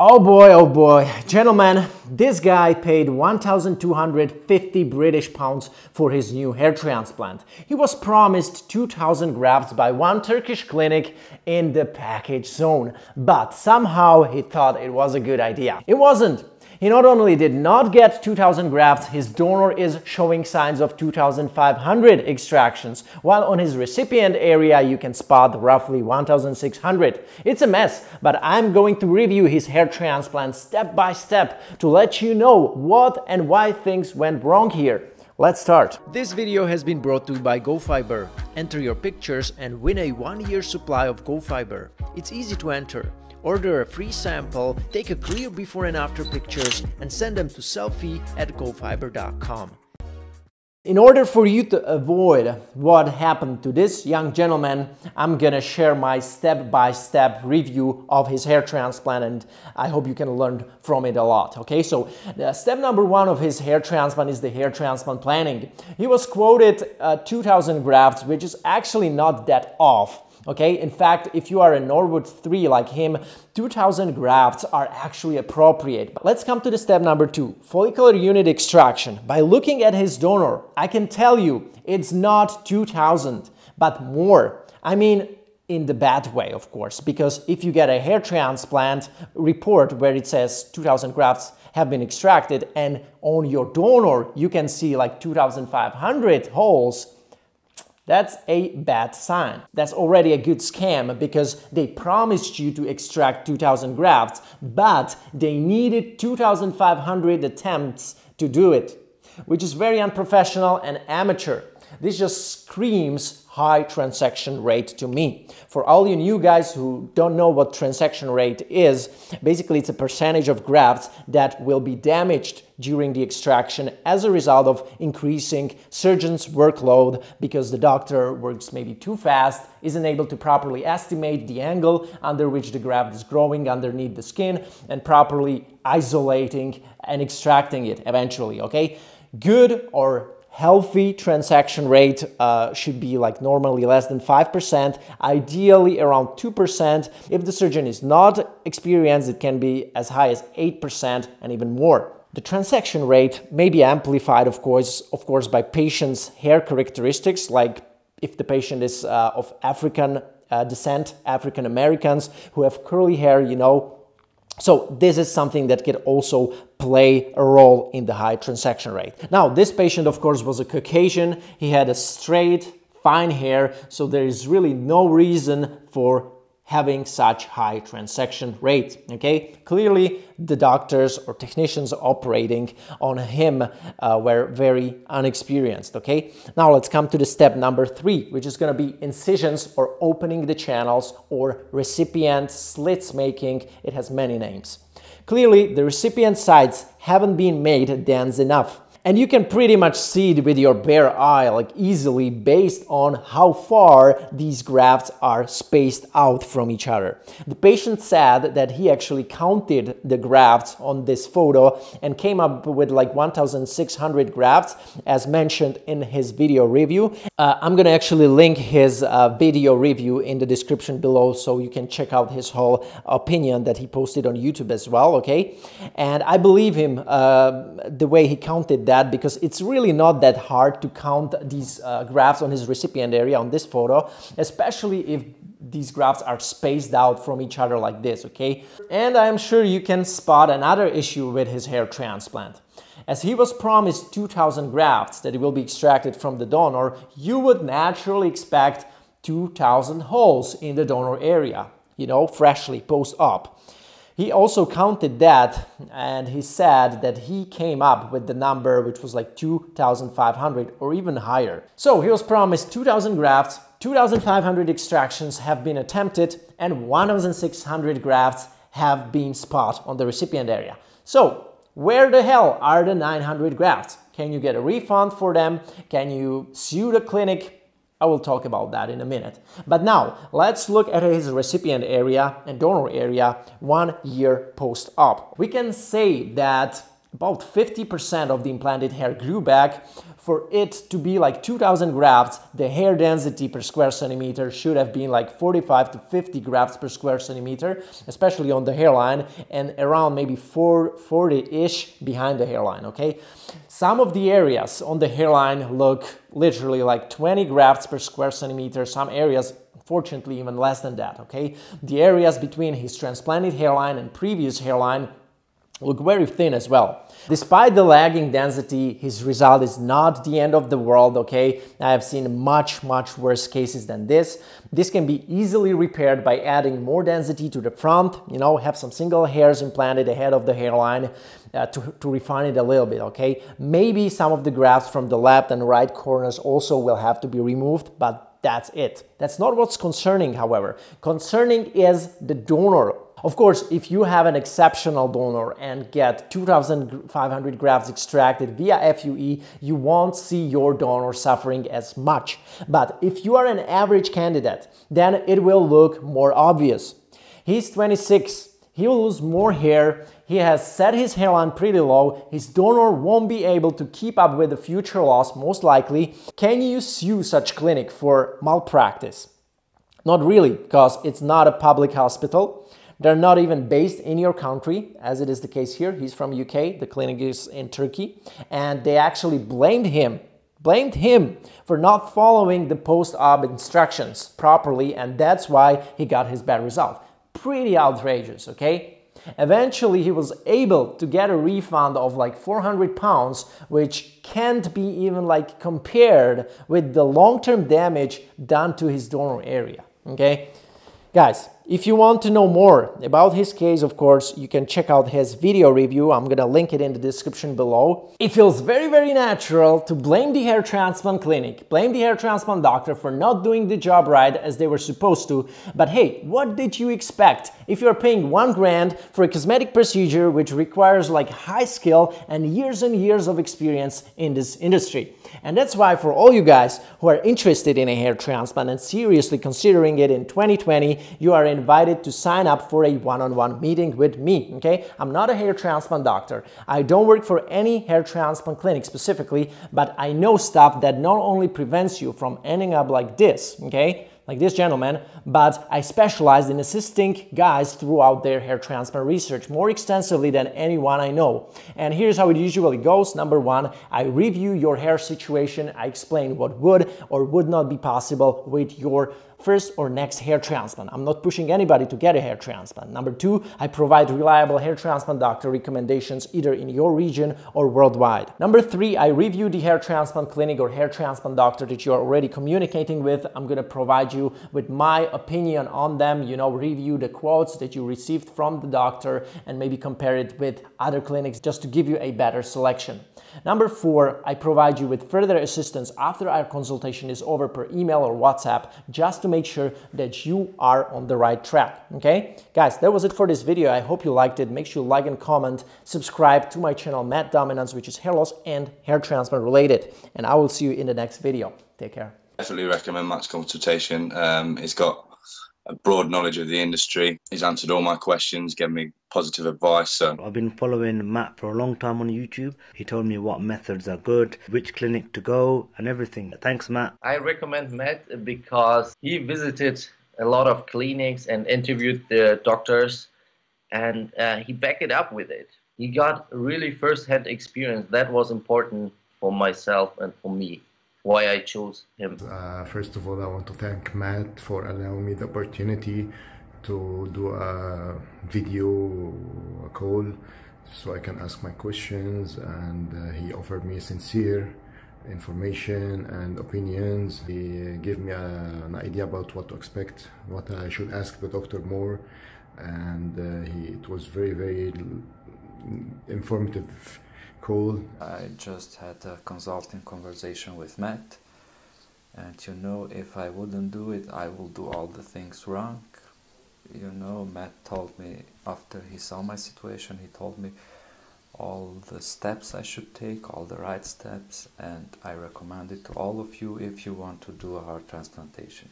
Oh boy, gentlemen, this guy paid 1,250 British pounds for his new hair transplant. He was promised 2,000 grafts by one Turkish clinic in the package zone, but somehow he thought it was a good idea. It wasn't. He not only did not get 2,000 grafts, his donor is showing signs of 2,500 extractions, while on his recipient area you can spot roughly 1,600. It's a mess, but I'm going to review his hair transplant step by step to let you know what and why things went wrong here. Let's start. This video has been brought to you by GoFiber. Enter your pictures and win a 1-year supply of GoFiber. It's easy to enter. Order a free sample, take a clear before and after pictures and send them to selfie@gofiber.com. In order for you to avoid what happened to this young gentleman, I'm gonna share my step-by-step review of his hair transplant, and I hope you can learn from it a lot, okay? So step number 1 of his hair transplant is the hair transplant planning. He was quoted 2,000 grafts, which is actually not that off. Okay, in fact, if you are a Norwood 3 like him, 2,000 grafts are actually appropriate. But let's come to the step number 2, follicular unit extraction. By looking at his donor, I can tell you it's not 2,000, but more. I mean, in the bad way, of course, because if you get a hair transplant report where it says 2,000 grafts have been extracted and on your donor you can see like 2,500 holes, that's a bad sign. That's already a good scam because they promised you to extract 2,000 grafts, but they needed 2,500 attempts to do it, which is very unprofessional and amateur. This just screams high transection rate to me. For all you new guys who don't know what transection rate is, basically it's a percentage of grafts that will be damaged during the extraction as a result of increasing surgeon's workload because the doctor works maybe too fast, isn't able to properly estimate the angle under which the graft is growing underneath the skin and properly isolating and extracting it eventually, okay? Good or healthy transaction rate should be like normally less than 5%, ideally around 2%. If the surgeon is not experienced, it can be as high as 8% and even more. The transaction rate may be amplified, of course, by patient's hair characteristics, like if the patient is of African descent, African Americans who have curly hair, you know. So this is something that can also play a role in the high transaction rate. Now, this patient, of course, was a Caucasian. He had a straight, fine hair, so there is really no reason for having such high transaction rate, okay? Clearly, the doctors or technicians operating on him were very unexperienced, okay? Now, let's come to the step number 3, which is gonna be incisions or opening the channels or recipient slits making. It has many names. Clearly, the recipient sides haven't been made dense enough. And you can pretty much see it with your bare eye, like easily, based on how far these grafts are spaced out from each other. The patient said that he actually counted the grafts on this photo and came up with like 1,600 grafts, as mentioned in his video review. I'm gonna actually link his video review in the description below so you can check out his whole opinion that he posted on YouTube as well, okay? And I believe him the way he counted that, because it's really not that hard to count these grafts on his recipient area on this photo, especially if these grafts are spaced out from each other like this, okay? And I'm sure you can spot another issue with his hair transplant. As he was promised 2,000 grafts that will be extracted from the donor, you would naturally expect 2,000 holes in the donor area, you know, freshly post-op. He also counted that, and he said that he came up with the number which was like 2,500 or even higher. So he was promised 2,000 grafts, 2,500 extractions have been attempted, and 1,600 grafts have been spot on the recipient area. So where the hell are the 900 grafts? Can you get a refund for them? Can you sue the clinic? I will talk about that in a minute. But now, let's look at his recipient area and donor area 1 year post-op. We can say that about 50% of the implanted hair grew back, For it to be like 2000 grafts, the hair density per square centimeter should have been like 45 to 50 grafts per square centimeter, especially on the hairline, and around maybe 40-ish behind the hairline, okay? Some of the areas on the hairline look literally like 20 grafts per square centimeter, some areas unfortunately even less than that, okay? The areas between his transplanted hairline and previous hairline look very thin as well. Despite the lagging density, his result is not the end of the world, okay? I have seen much worse cases than this. This can be easily repaired by adding more density to the front, you know, have some single hairs implanted ahead of the hairline to refine it a little bit, okay? Maybe some of the grafts from the left and right corners also will have to be removed, but that's it. That's not what's concerning, however. Concerning is the donor. Of course, if you have an exceptional donor and get 2,500 grafts extracted via FUE, you won't see your donor suffering as much. But if you are an average candidate, then it will look more obvious. He's 26. He will lose more hair. He has set his hairline pretty low. His donor won't be able to keep up with the future loss, most likely. Can you sue such clinic for malpractice? Not really, because it's not a public hospital. They're not even based in your country, as it is the case here. He's from UK, the clinic is in Turkey, and they actually blamed him for not following the post-op instructions properly, and that's why he got his bad result. Pretty outrageous, okay? Eventually, he was able to get a refund of like 400 pounds, which can't be even like compared with the long-term damage done to his donor area, okay? Guys, if you want to know more about his case, of course, you can check out his video review. I'm gonna link it in the description below. It feels very natural to blame the hair transplant clinic, blame the hair transplant doctor for not doing the job right as they were supposed to. But hey, what did you expect if you're paying $1 grand for a cosmetic procedure which requires like high skill and years of experience in this industry? And that's why for all you guys who are interested in a hair transplant and seriously considering it in 2020, you are invited to sign up for a one-on-one meeting with me, okay? I'm not a hair transplant doctor. I don't work for any hair transplant clinic specifically, but I know stuff that not only prevents you from ending up like this, okay? Like this gentleman, but I specialize in assisting guys throughout their hair transplant research more extensively than anyone I know. And here's how it usually goes. Number one, I review your hair situation. I explain what would or would not be possible with your first or next hair transplant. I'm not pushing anybody to get a hair transplant. Number two, I provide reliable hair transplant doctor recommendations either in your region or worldwide. Number three, I review the hair transplant clinic or hair transplant doctor that you are already communicating with. I'm gonna provide you with my opinion on them, you know, review the quotes that you received from the doctor and maybe compare it with other clinics just to give you a better selection. Number four, I provide you with further assistance after our consultation is over per email or WhatsApp, just to make sure that you are on the right track, okay? Guys, that was it for this video. I hope you liked it. Make sure you like and comment, subscribe to my channel, Matt Dominance, which is hair loss and hair transplant related. And I will see you in the next video. Take care. Definitely recommend Matt's consultation. He's got a broad knowledge of the industry. He's answered all my questions, given me positive advice. So I've been following Matt for a long time on YouTube. He told me what methods are good, which clinic to go, and everything. Thanks, Matt. I recommend Matt because he visited a lot of clinics and interviewed the doctors, and he backed it up with it. He got really first-hand experience. That was important for myself and for me, why I chose him. First of all, I want to thank Matt for allowing me the opportunity to do a video call so I can ask my questions, and he offered me sincere information and opinions. He gave me an idea about what to expect, what I should ask the doctor more, and it was very informative call. I just had a consulting conversation with Matt, and you know, if I wouldn't do it, I will do all the things wrong. You know, Matt told me after he saw my situation, he told me all the steps I should take, all the right steps, and I recommend it to all of you if you want to do a heart transplantation.